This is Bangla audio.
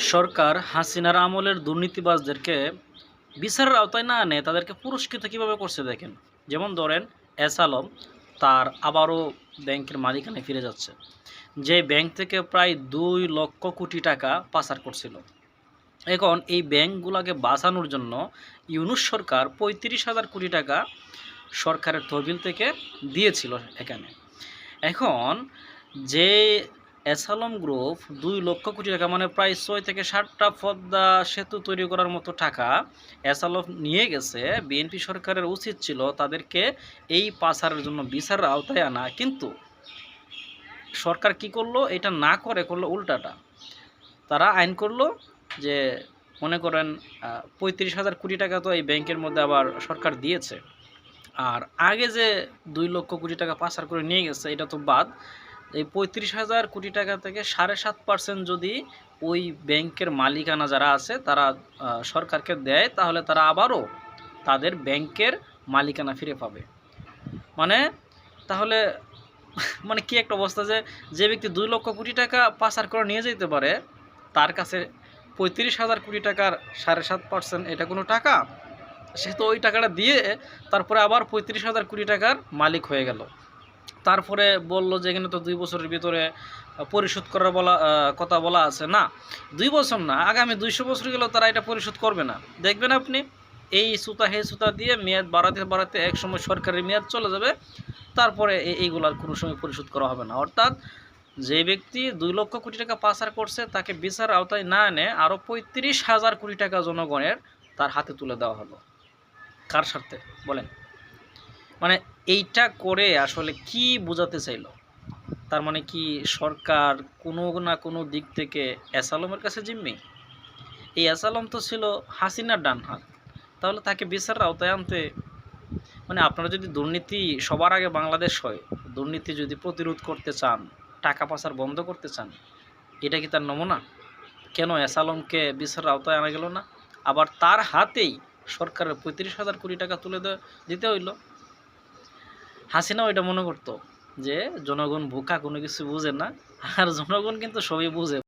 সরকার হাসিনার আমলের দুর্নীতিবাজদেরকে বিচারের আওতায় না এনে তাদেরকে পুরস্কৃত কীভাবে করছে দেখেন। যেমন ধরেন এস আলম, তার আবারও ব্যাংকের মালিকানায় ফিরে যাচ্ছে। যে ব্যাংক থেকে প্রায় 2 লক্ষ কোটি টাকা পাচার করছিল। এখন এই ব্যাংকগুলোকে বাঁচানোর জন্য ইউনূস সরকার 35,000 কোটি টাকা সরকারের তহবিল থেকে দিয়েছিল এখানে। এখন যে এস আলম গ্রুপ 2 লক্ষ কোটি টাকা মানে প্রায় 6 থেকে 7টা পদ্মা সেতু তৈরি করার মতো টাকা এস আলম নিয়ে গেছে, বিএনপি সরকারের উচিত ছিল তাদেরকে এই পাচারের জন্য বিচারের আওতায় আনা। কিন্তু সরকার কি করলো? এটা না করে করলো উল্টাটা। তারা আইন করলো যে মনে করেন 35,000 কোটি টাকা তো এই ব্যাংকের মধ্যে আবার সরকার দিয়েছে, আর আগে যে 2 লক্ষ কোটি টাকা পাচার করে নিয়ে গেছে এটা তো বাদ। এই 35,000 কোটি টাকা থেকে 7.5% যদি ওই ব্যাংকের মালিকানা যারা আছে তারা সরকারকে দেয়, তাহলে তারা আবারও তাদের ব্যাংকের মালিকানা ফিরে পাবে। মানে তাহলে মানে কি একটা অবস্থা, যে ব্যক্তি 2 লক্ষ কোটি টাকা পাচার করে নিয়ে যেতে পারে, তার কাছে 35,000 কোটি টাকার 7.5% এটা কোনো টাকা? সে তো ওই টাকাটা দিয়ে তারপরে আবার 35,000 কোটি টাকার মালিক হয়ে গেল। তারপরে বলল যে এখানে তো 2 বছরের ভিতরে পরিশোধ করার কথা বলা আছে। না, 2 বছর না, আগামী 200 বছর গেলেও তারা এটা পরিশোধ করবে না। দেখবেন আপনি এই সুতা হে সুতা দিয়ে মেয়াদ বাড়াতে বাড়াতে একসময় সরকারের মেয়াদ চলে যাবে, তারপরে এইগুলার কোনো সময় পরিশোধ করা হবে না। অর্থাৎ যে ব্যক্তি 2 লক্ষ কোটি টাকা পাচার করছে তাকে বিচার আওতায় না এনে আরও 35,000 কোটি টাকা জনগণের তার হাতে তুলে দেওয়া হলো। কার স্বার্থে বলেন? মানে এইটা করে আসলে কি বোঝাতে চাইল? তার মানে কি সরকার কোনো না কোনো দিক থেকে এস আলমের কাছে জিম্মি? এই এস আলম তো ছিল হাসিনার ডান হাত, তাহলে তাকে বিচারের আওতায় আনতে মানে আপনারা যদি দুর্নীতি সবার আগে বাংলাদেশ হয়, দুর্নীতি যদি প্রতিরোধ করতে চান, টাকা পাচার বন্ধ করতে চান, এটা কি তার নমুনা? কেন এস আলমকে বিচারের আওতায় আনা গেল না? আবার তার হাতেই সরকারের 35,000 কোটি টাকা তুলে দিতে হইল। হাসিনাও এটা মনে করতো যে জনগণ বোকা, কোনো কিছু বুঝে না, আর জনগণ কিন্তু সবই বুঝে।